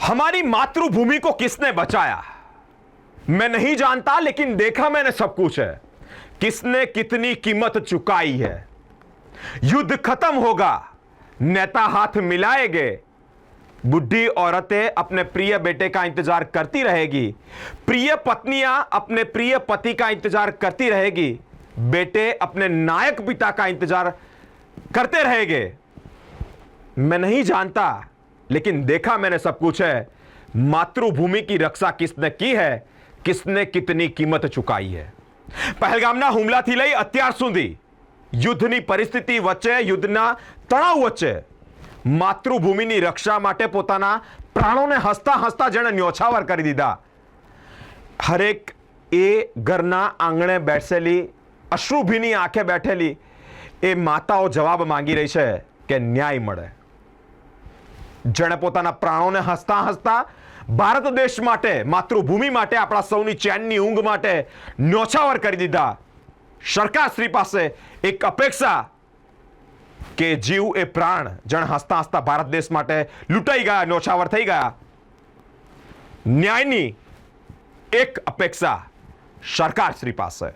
हमारी मातृभूमि को किसने बचाया? मैं नहीं जानता, लेकिन देखा मैंने सब कुछ है। किसने कितनी कीमत चुकाई है। युद्ध खत्म होगा, नेता हाथ मिलाएंगे, बुढ़ी औरतें अपने प्रिय बेटे का इंतजार करती रहेगी, प्रिय पत्नियां अपने प्रिय पति का इंतजार करती रहेगी, बेटे अपने नायक पिता का इंतजार करते रहेंगे। मैं नहीं जानता, लेकिन देखा मैंने सब कुछ है। मातृभूमि की रक्षा किसने की है, किसने कितनी કિંમત ચુકાઈ है। પહેલગામના હુમલાથી લઈ અત્યાર સુધી યુદ્ધની પરિસ્થિતિ વચ્ચે, યુદ્ધના તણાવ વચ્ચે માતૃભૂમિની રક્ષા માટે પોતાના પ્રાણોને હસતા હસતા જેણે ન્યોછાવર કરી દીધા। હરેક એ ઘરના આંગણે બેસેલી, અશ્રુભીની આંખે બેઠેલી એ માતાઓ જવાબ માંગી રહી છે કે ન્યાય મળે। જેણે પોતાના પ્રાણોને હસતા હસતા ભારત દેશ માટે, માતૃભૂમિ માટે, આપણા સૌની ચેનની ઊંઘ માટે ન્યોછાવર કરી દીધા। સરકારશ્રી પાસે એક અપેક્ષા કે જીવ એ પ્રાણ જણ હસતા હસતા ભારત દેશ માટે લૂંટાઈ ગયા, ન્યોછાવર થઈ ગયા। ન્યાયની એક અપેક્ષા સરકારશ્રી પાસે।